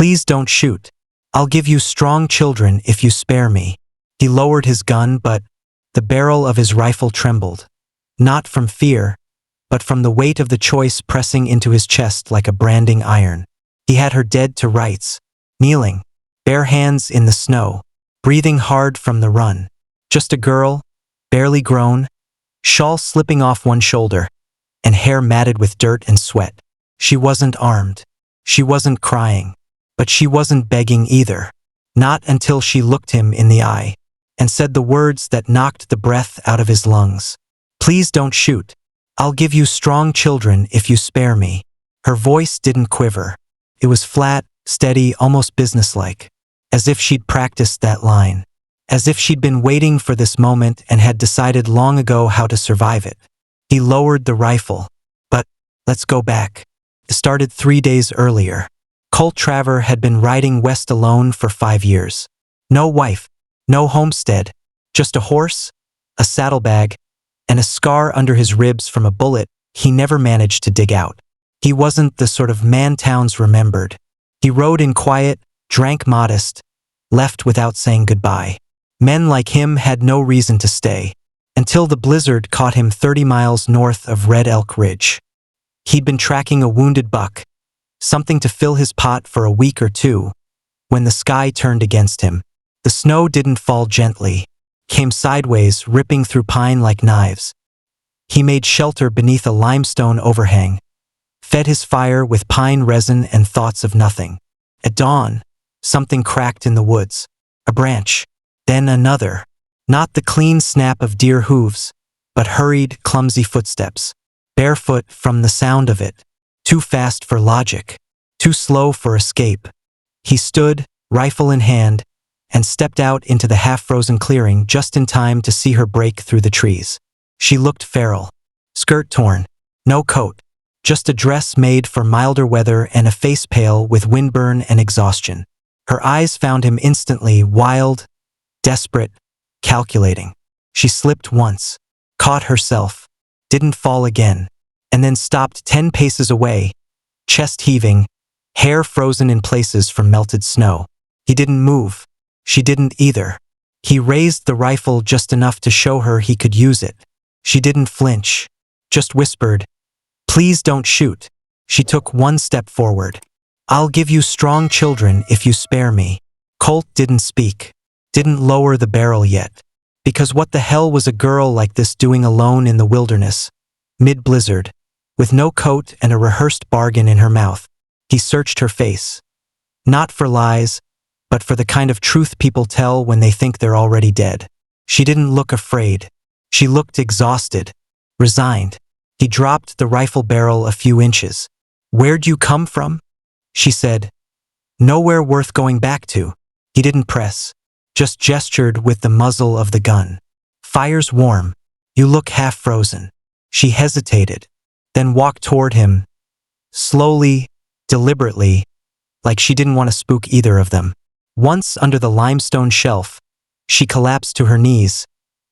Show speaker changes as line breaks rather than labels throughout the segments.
Please don't shoot. I'll give you strong children if you spare me." He lowered his gun, but the barrel of his rifle trembled. Not from fear, but from the weight of the choice pressing into his chest like a branding iron. He had her dead to rights, kneeling, bare hands in the snow, breathing hard from the run. Just a girl, barely grown, shawl slipping off one shoulder, and hair matted with dirt and sweat. She wasn't armed. She wasn't crying. But she wasn't begging either. Not until she looked him in the eye and said the words that knocked the breath out of his lungs. "Please don't shoot. I'll give you strong children if you spare me." Her voice didn't quiver. It was flat, steady, almost businesslike, as if she'd practiced that line, as if she'd been waiting for this moment and had decided long ago how to survive it. He lowered the rifle. "But let's go back." It started 3 days earlier. Colt Traver had been riding west alone for 5 years. No wife, no homestead, just a horse, a saddlebag, and a scar under his ribs from a bullet he never managed to dig out. He wasn't the sort of man towns remembered. He rode in quiet, drank modest, left without saying goodbye. Men like him had no reason to stay, until the blizzard caught him 30 miles north of Red Elk Ridge. He'd been tracking a wounded buck, something to fill his pot for a week or two, when the sky turned against him. The snow didn't fall gently, came sideways, ripping through pine like knives. He made shelter beneath a limestone overhang, fed his fire with pine resin and thoughts of nothing. At dawn, something cracked in the woods. A branch, then another. Not the clean snap of deer hooves, but hurried, clumsy footsteps. Barefoot from the sound of it. Too fast for logic, too slow for escape. He stood, rifle in hand, and stepped out into the half-frozen clearing just in time to see her break through the trees. She looked feral. Skirt torn, no coat, just a dress made for milder weather and a face pale with windburn and exhaustion. Her eyes found him instantly, wild, desperate, calculating. She slipped once, caught herself, didn't fall again, and then stopped 10 paces away, chest heaving, hair frozen in places from melted snow. He didn't move. She didn't either. He raised the rifle just enough to show her he could use it. She didn't flinch, just whispered, "Please don't shoot." She took one step forward. "I'll give you strong children if you spare me." Colt didn't speak, didn't lower the barrel yet, because what the hell was a girl like this doing alone in the wilderness, mid-blizzard, with no coat and a rehearsed bargain in her mouth? He searched her face. Not for lies, but for the kind of truth people tell when they think they're already dead. She didn't look afraid. She looked exhausted, resigned. He dropped the rifle barrel a few inches. "Where'd you come from?" she said. "Nowhere worth going back to." He didn't press, just gestured with the muzzle of the gun. "Fire's warm. You look half frozen." She hesitated, then walked toward him, slowly, deliberately, like she didn't want to spook either of them. Once under the limestone shelf, she collapsed to her knees,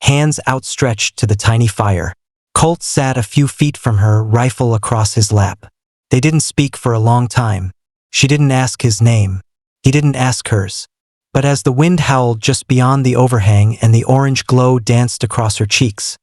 hands outstretched to the tiny fire. Colt sat a few feet from her, rifle across his lap. They didn't speak for a long time. She didn't ask his name. He didn't ask hers. But as the wind howled just beyond the overhang and the orange glow danced across her cheeks,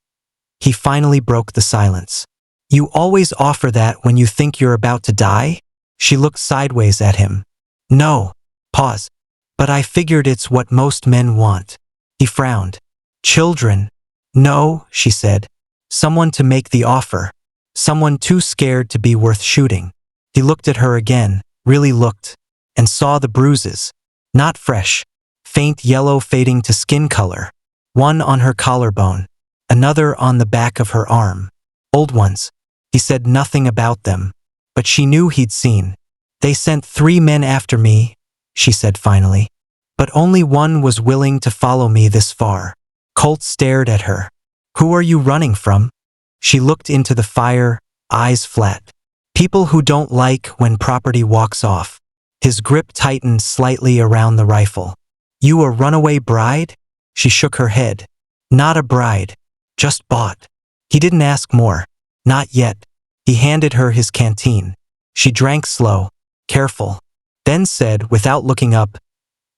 he finally broke the silence. "You always offer that when you think you're about to die?" She looked sideways at him. "No." Pause. "But I figured it's what most men want." He frowned. "Children?" "No," she said. "Someone to make the offer. Someone too scared to be worth shooting." He looked at her again, really looked, and saw the bruises. Not fresh, faint yellow fading to skin color. One on her collarbone, another on the back of her arm. Old ones. He said nothing about them, but she knew he'd seen. "They sent 3 men after me," she said finally, "but only one was willing to follow me this far." Colt stared at her. "Who are you running from?" She looked into the fire, eyes flat. "People who don't like when property walks off." His grip tightened slightly around the rifle. "You a runaway bride?" She shook her head. "Not a bride. Just bought." He didn't ask more. Not yet. He handed her his canteen. She drank slow, careful. then said, without looking up,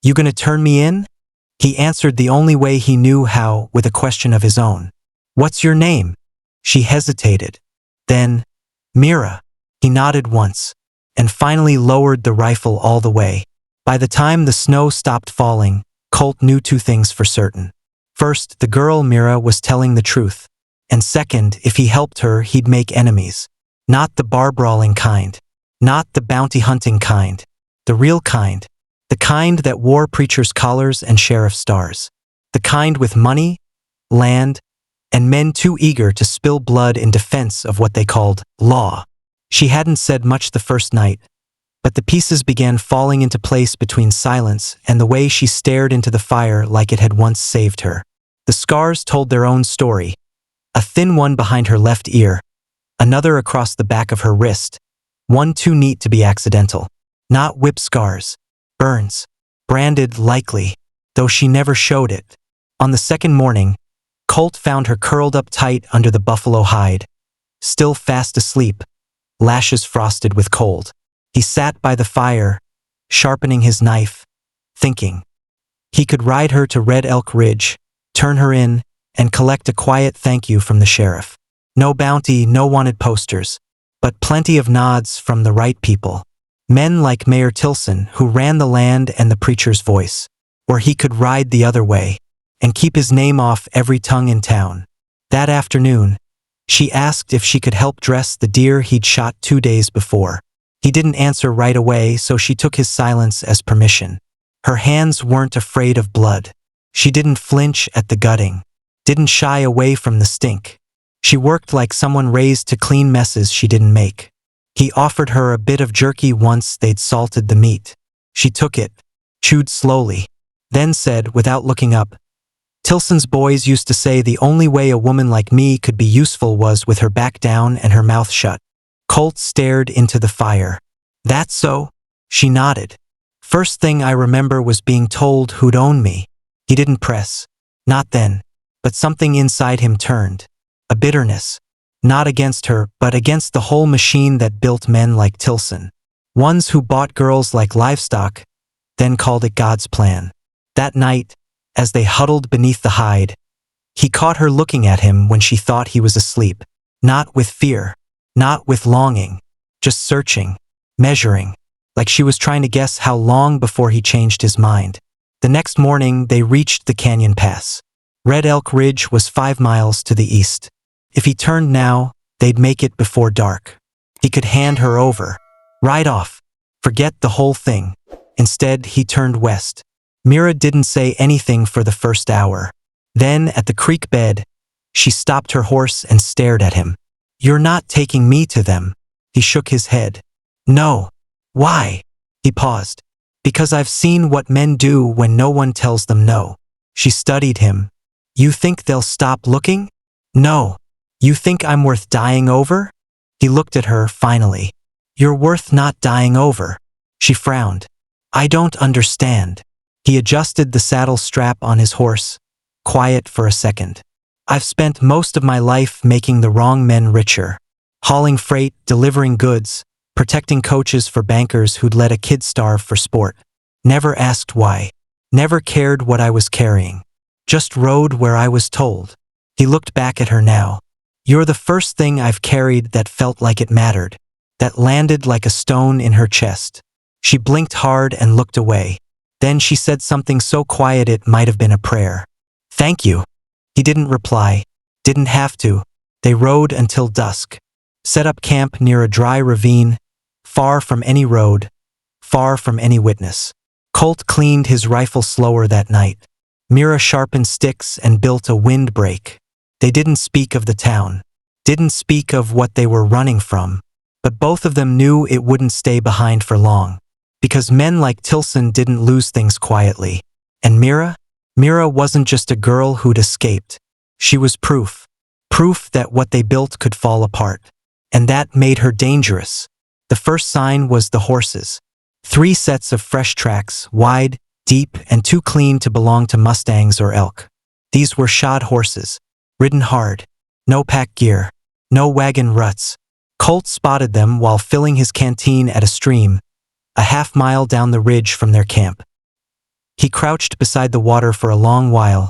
"You gonna turn me in?" He answered the only way he knew how, with a question of his own. "What's your name?" She hesitated. Then, "Mira." He nodded once, and finally lowered the rifle all the way. By the time the snow stopped falling, Colt knew two things for certain. First, the girl Mira was telling the truth. And second, if he helped her, he'd make enemies. Not the bar-brawling kind. Not the bounty-hunting kind. The real kind. The kind that wore preachers' collars and sheriff stars. The kind with money, land, and men too eager to spill blood in defense of what they called law. She hadn't said much the first night, but the pieces began falling into place between silence and the way she stared into the fire like it had once saved her. The scars told their own story. A thin one behind her left ear, another across the back of her wrist, one too neat to be accidental. Not whip scars. Burns. Branded likely, though she never showed it. On the second morning, Colt found her curled up tight under the buffalo hide, still fast asleep, lashes frosted with cold. He sat by the fire, sharpening his knife, thinking. He could ride her to Red Elk Ridge, turn her in, and collect a quiet thank you from the sheriff. No bounty, no wanted posters, but plenty of nods from the right people. Men like Mayor Tilson, who ran the land and the preacher's voice. Or he could ride the other way, and keep his name off every tongue in town. That afternoon, she asked if she could help dress the deer he'd shot 2 days before. He didn't answer right away, so she took his silence as permission. Her hands weren't afraid of blood. She didn't flinch at the gutting, didn't shy away from the stink. She worked like someone raised to clean messes she didn't make. He offered her a bit of jerky once they'd salted the meat. She took it, chewed slowly, then said, without looking up, "Tilson's boys used to say the only way a woman like me could be useful was with her back down and her mouth shut." Colt stared into the fire. "That so?" She nodded. "First thing I remember was being told who'd own me." He didn't press. Not then. But something inside him turned. A bitterness. Not against her, but against the whole machine that built men like Tilson. Ones who bought girls like livestock, then called it God's plan. That night, as they huddled beneath the hide, he caught her looking at him when she thought he was asleep. Not with fear. Not with longing. Just searching. Measuring. Like she was trying to guess how long before he changed his mind. The next morning, they reached the canyon pass. Red Elk Ridge was 5 miles to the east. If he turned now, they'd make it before dark. He could hand her over. Ride off. Forget the whole thing. Instead, he turned west. Mira didn't say anything for the first hour. Then, at the creek bed, she stopped her horse and stared at him. "You're not taking me to them." He shook his head. "No." "Why?" He paused. "Because I've seen what men do when no one tells them no." She studied him. "You think they'll stop looking?" "No." "You think I'm worth dying over?" He looked at her finally. "You're worth not dying over." She frowned. "I don't understand." He adjusted the saddle strap on his horse, quiet for a second. "I've spent most of my life making the wrong men richer. Hauling freight, delivering goods, protecting coaches for bankers who'd let a kid starve for sport. Never asked why. Never cared what I was carrying. Just rode where I was told." He looked back at her now. "You're the first thing I've carried that felt like it mattered, that landed like a stone in her chest." She blinked hard and looked away. Then she said something so quiet it might have been a prayer. "Thank you." He didn't reply. Didn't have to. They rode until dusk. Set up camp near a dry ravine, far from any road, far from any witness. Colt cleaned his rifle slower that night. Mira sharpened sticks and built a windbreak. They didn't speak of the town, didn't speak of what they were running from, but both of them knew it wouldn't stay behind for long. Because men like Tilson didn't lose things quietly. And Mira? Mira wasn't just a girl who'd escaped. She was proof. Proof that what they built could fall apart. And that made her dangerous. The first sign was the horses. 3 sets of fresh tracks, wide, deep, and too clean to belong to Mustangs or elk. These were shod horses. Ridden hard. No pack gear. No wagon ruts. Colt spotted them while filling his canteen at a stream, a half-mile down the ridge from their camp. He crouched beside the water for a long while,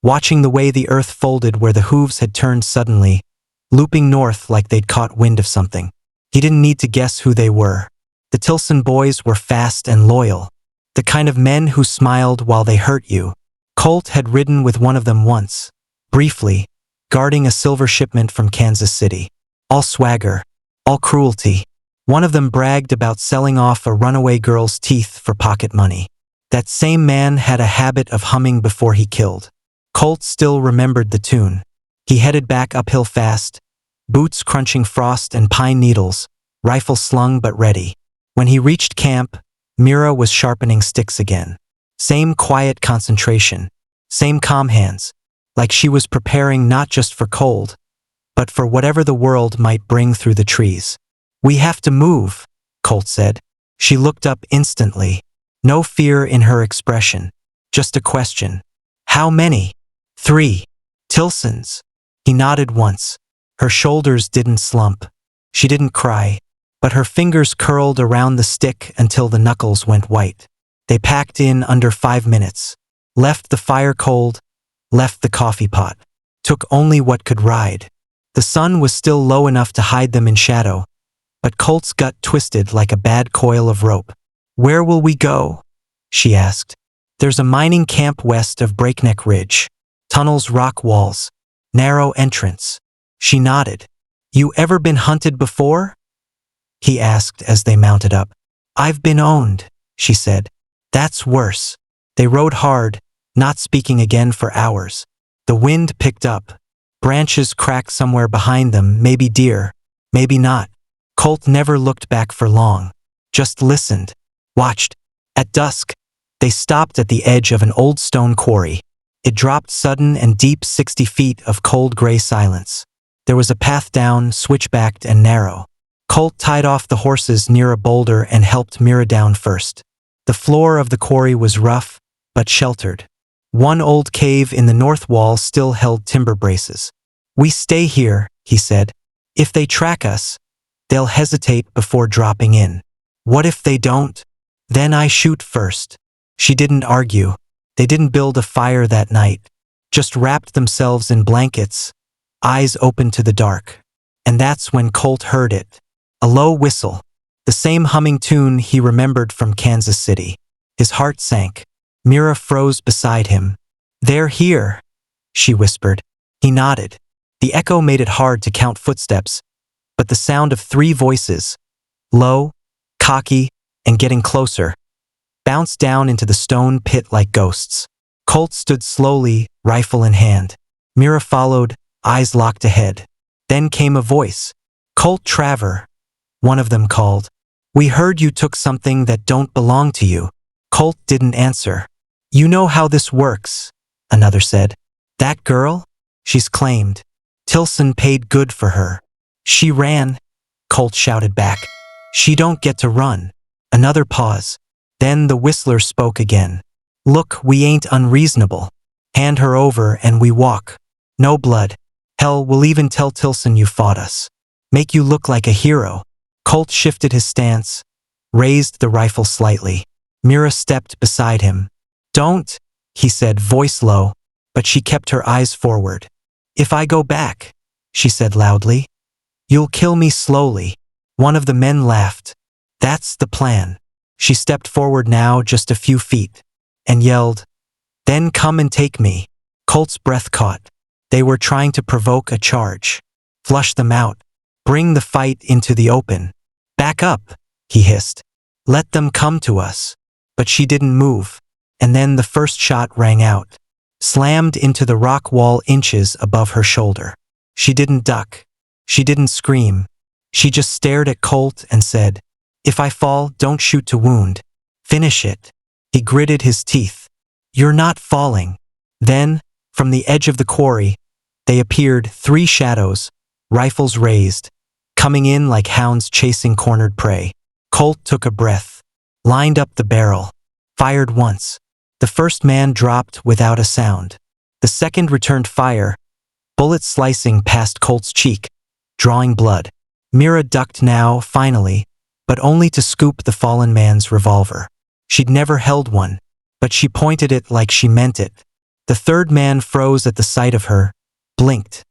watching the way the earth folded where the hooves had turned suddenly, looping north like they'd caught wind of something. He didn't need to guess who they were. The Tilson boys were fast and loyal, the kind of men who smiled while they hurt you. Colt had ridden with one of them once, briefly, guarding a silver shipment from Kansas City. All swagger, all cruelty. One of them bragged about selling off a runaway girl's teeth for pocket money. That same man had a habit of humming before he killed. Colt still remembered the tune. He headed back uphill fast, boots crunching frost and pine needles, rifle slung but ready. When he reached camp, Mira was sharpening sticks again. Same quiet concentration, same calm hands, like she was preparing not just for cold, but for whatever the world might bring through the trees. "We have to move," Colt said. She looked up instantly. No fear in her expression, just a question. "How many?" "3. Tilsons." He nodded once. Her shoulders didn't slump. She didn't cry, but her fingers curled around the stick until the knuckles went white. They packed in under 5 minutes. Left the fire cold, left the coffee pot. Took only what could ride. The sun was still low enough to hide them in shadow, but Colt's gut twisted like a bad coil of rope. "Where will we go?" she asked. "There's a mining camp west of Breakneck Ridge. Tunnels, rock walls, narrow entrance." She nodded. "You ever been hunted before?" he asked as they mounted up. "I've been owned," she said. "That's worse." They rode hard, not speaking again for hours. The wind picked up. Branches cracked somewhere behind them, maybe deer, maybe not. Colt never looked back for long, just listened, watched. At dusk, they stopped at the edge of an old stone quarry. It dropped sudden and deep 60 feet of cold gray silence. There was a path down, switchbacked and narrow. Colt tied off the horses near a boulder and helped Mira down first. The floor of the quarry was rough, but sheltered. One old cave in the north wall still held timber braces. "We stay here," he said. "If they track us, they'll hesitate before dropping in. What if they don't? Then I shoot first." She didn't argue. They didn't build a fire that night, just wrapped themselves in blankets, eyes open to the dark. And that's when Colt heard it. A low whistle, the same humming tune he remembered from Kansas City. His heart sank. Mira froze beside him. "They're here," she whispered. He nodded. The echo made it hard to count footsteps, but the sound of 3 voices, low, cocky, and getting closer, bounced down into the stone pit like ghosts. Colt stood slowly, rifle in hand. Mira followed, eyes locked ahead. Then came a voice. "Colt Traver," one of them called. "We heard you took something that don't belong to you." Colt didn't answer. "You know how this works," another said. "That girl? She's claimed. Tilson paid good for her. She ran," Colt shouted back. "She don't get to run." Another pause. Then the whistler spoke again. "Look, we ain't unreasonable. Hand her over and we walk. No blood. Hell, we'll even tell Tilson you fought us. Make you look like a hero." Colt shifted his stance, raised the rifle slightly. Mira stepped beside him. "Don't," he said, voice low, but she kept her eyes forward. "If I go back," she said loudly, "you'll kill me slowly." One of the men laughed. "That's the plan." She stepped forward now just a few feet, and yelled, "Then come and take me." Colt's breath caught. They were trying to provoke a charge. Flush them out. Bring the fight into the open. "Back up," he hissed. "Let them come to us." But she didn't move, and then the first shot rang out, slammed into the rock wall inches above her shoulder. She didn't duck. She didn't scream. She just stared at Colt and said, "If I fall, don't shoot to wound. Finish it." He gritted his teeth. "You're not falling." Then, from the edge of the quarry, they appeared 3 shadows, rifles raised, coming in like hounds chasing cornered prey. Colt took a breath, lined up the barrel, fired once. The first man dropped without a sound. The second returned fire, bullet slicing past Colt's cheek, drawing blood. Mira ducked now, finally, but only to scoop the fallen man's revolver. She'd never held one, but she pointed it like she meant it. The third man froze at the sight of her, blinked.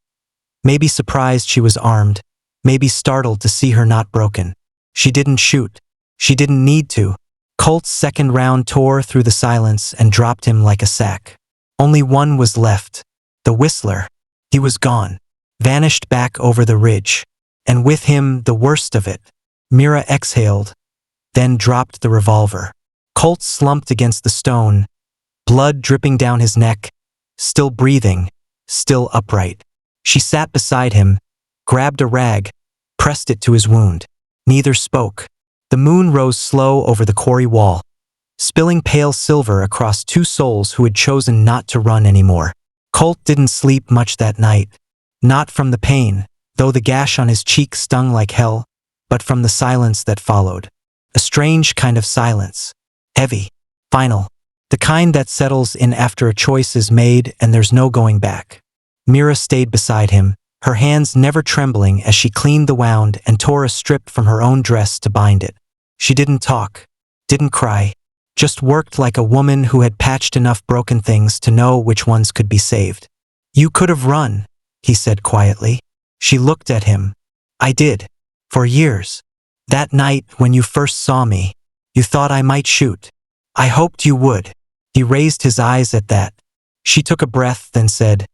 Maybe surprised she was armed, maybe startled to see her not broken. She didn't shoot. She didn't need to. Colt's second round tore through the silence and dropped him like a sack. Only one was left. The whistler. He was gone. Vanished back over the ridge. And with him, the worst of it. Mira exhaled, then dropped the revolver. Colt slumped against the stone, blood dripping down his neck, still breathing, still upright. She sat beside him, grabbed a rag, pressed it to his wound. Neither spoke. The moon rose slow over the quarry wall, spilling pale silver across two souls who had chosen not to run anymore. Colt didn't sleep much that night. Not from the pain, though the gash on his cheek stung like hell, but from the silence that followed. A strange kind of silence. Heavy. Final. The kind that settles in after a choice is made and there's no going back. Mira stayed beside him, her hands never trembling as she cleaned the wound and tore a strip from her own dress to bind it. She didn't talk, didn't cry, just worked like a woman who had patched enough broken things to know which ones could be saved. "You could have run," he said quietly. She looked at him. "I did. For years. That night when you first saw me, you thought I might shoot. I hoped you would." He raised his eyes at that. She took a breath, then said,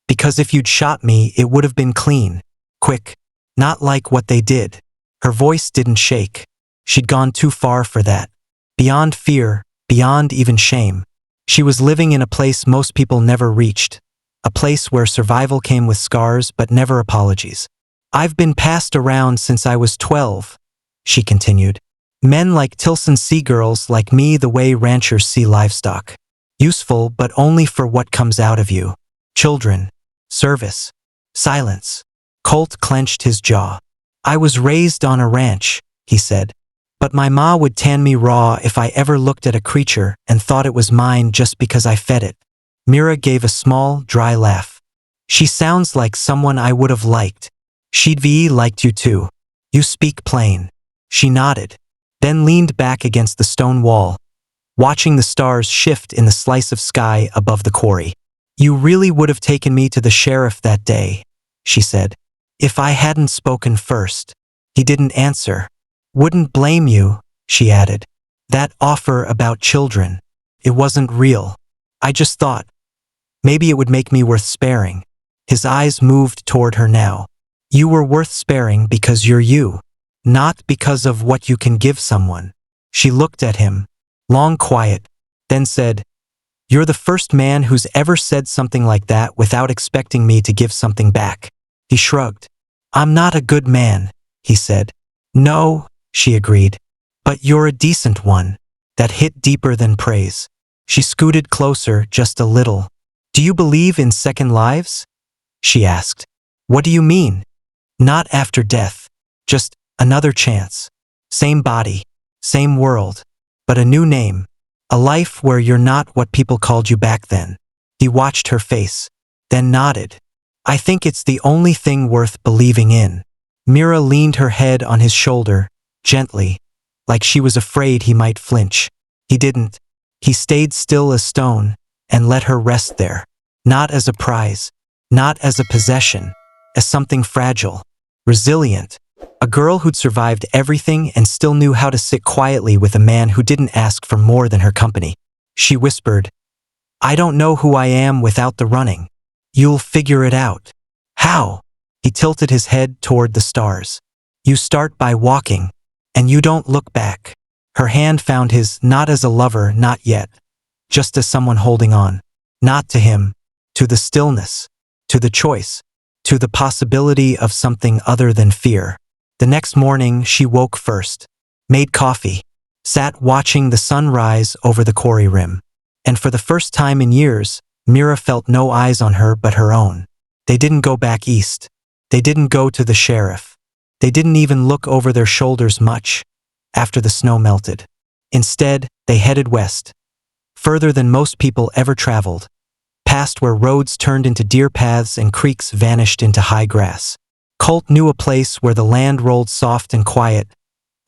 "Because if you'd shot me, it would have been clean. Quick. Not like what they did." Her voice didn't shake. She'd gone too far for that. Beyond fear, beyond even shame. She was living in a place most people never reached. A place where survival came with scars but never apologies. "I've been passed around since I was 12, she continued. "Men like Tilson see girls like me the way ranchers see livestock. Useful but only for what comes out of you. Children. Service. Silence." Colt clenched his jaw. "I was raised on a ranch," he said. "But my ma would tan me raw if I ever looked at a creature and thought it was mine just because I fed it." Mira gave a small, dry laugh. "She sounds like someone I would have liked. She'd liked you too. You speak plain." She nodded, then leaned back against the stone wall, watching the stars shift in the slice of sky above the quarry. "You really would have taken me to the sheriff that day," she said. "If I hadn't spoken first." He didn't answer. "Wouldn't blame you," she added. "That offer about children. It wasn't real. I just thought, maybe it would make me worth sparing." His eyes moved toward her now. "You were worth sparing because you're you, not because of what you can give someone." She looked at him, long quiet, then said, "You're the first man who's ever said something like that without expecting me to give something back." He shrugged. "I'm not a good man," he said. "No," she agreed. "But you're a decent one." That hit deeper than praise. She scooted closer just a little. "Do you believe in second lives?" she asked. "What do you mean?" "Not after death. Just another chance. Same body, same world, but a new name. A life where you're not what people called you back then." He watched her face, then nodded. "I think it's the only thing worth believing in." Mira leaned her head on his shoulder, gently, like she was afraid he might flinch. He didn't. He stayed still as stone and let her rest there. Not as a prize, not as a possession, as something fragile, resilient. A girl who'd survived everything and still knew how to sit quietly with a man who didn't ask for more than her company. She whispered, "I don't know who I am without the running. You'll figure it out." "How?" He tilted his head toward the stars. "You start by walking, and you don't look back." Her hand found his, not as a lover, not yet, just as someone holding on. Not to him, to the stillness, to the choice, to the possibility of something other than fear. The next morning, she woke first, made coffee, sat watching the sun rise over the quarry rim. And for the first time in years, Mira felt no eyes on her but her own. They didn't go back east. They didn't go to the sheriff. They didn't even look over their shoulders much after the snow melted. Instead, they headed west, further than most people ever traveled, past where roads turned into deer paths and creeks vanished into high grass. Colt knew a place where the land rolled soft and quiet,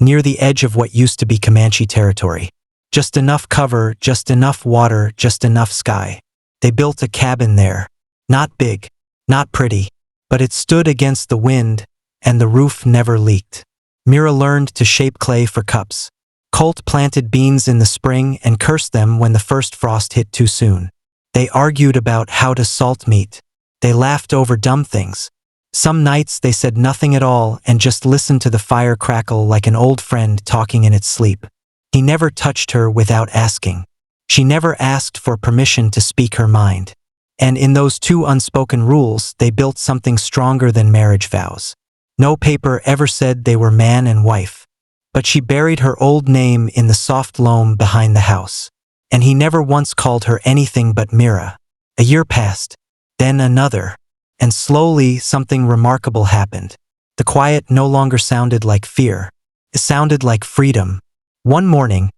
near the edge of what used to be Comanche territory. Just enough cover, just enough water, just enough sky. They built a cabin there. Not big, not pretty, but it stood against the wind, and the roof never leaked. Mira learned to shape clay for cups. Colt planted beans in the spring and cursed them when the first frost hit too soon. They argued about how to salt meat. They laughed over dumb things. Some nights they said nothing at all and just listened to the fire crackle like an old friend talking in its sleep. He never touched her without asking. She never asked for permission to speak her mind. And in those two unspoken rules, they built something stronger than marriage vows. No paper ever said they were man and wife. But she buried her old name in the soft loam behind the house. And he never once called her anything but Mira. A year passed, then another, and slowly something remarkable happened. The quiet no longer sounded like fear. It sounded like freedom. One morning,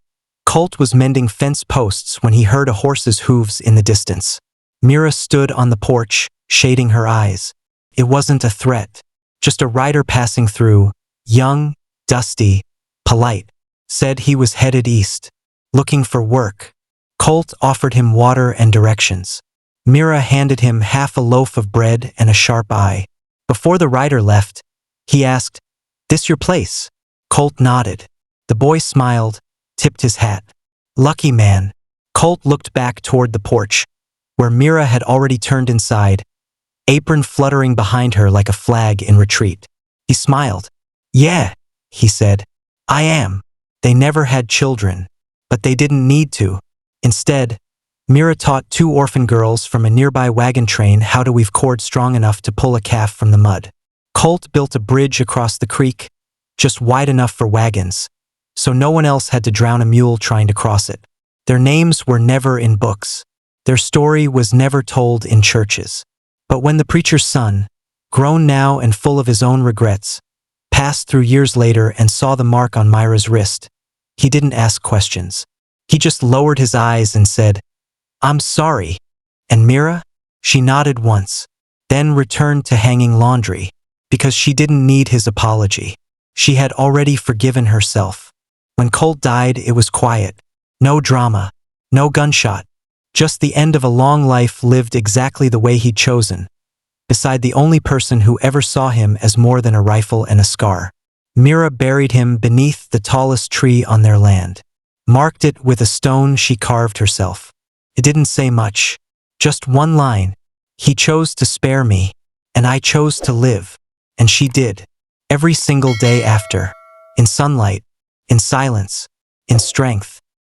Colt was mending fence posts when he heard a horse's hooves in the distance. Mira stood on the porch, shading her eyes. It wasn't a threat, just a rider passing through, young, dusty, polite, said he was headed east, looking for work. Colt offered him water and directions. Mira handed him half a loaf of bread and a sharp eye. Before the rider left, he asked, "This your place?" Colt nodded. The boy smiled, tipped his hat. Lucky man. Colt looked back toward the porch, where Mira had already turned inside, apron fluttering behind her like a flag in retreat. He smiled. "Yeah," he said, "I am." They never had children, but they didn't need to. Instead, Mira taught two orphan girls from a nearby wagon train how to weave cord strong enough to pull a calf from the mud. Colt built a bridge across the creek, just wide enough for wagons, so no one else had to drown a mule trying to cross it. Their names were never in books. Their story was never told in churches. But when the preacher's son, grown now and full of his own regrets, passed through years later and saw the mark on Myra's wrist, he didn't ask questions. He just lowered his eyes and said, "I'm sorry." And Mira? She nodded once, then returned to hanging laundry, because she didn't need his apology. She had already forgiven herself. When Colt died, it was quiet. No drama, no gunshot, just the end of a long life lived exactly the way he'd chosen, beside the only person who ever saw him as more than a rifle and a scar. Mira buried him beneath the tallest tree on their land, marked it with a stone she carved herself. It didn't say much, just one line. "He chose to spare me, and I chose to live." And she did, every single day after, in sunlight, in silence, in strength.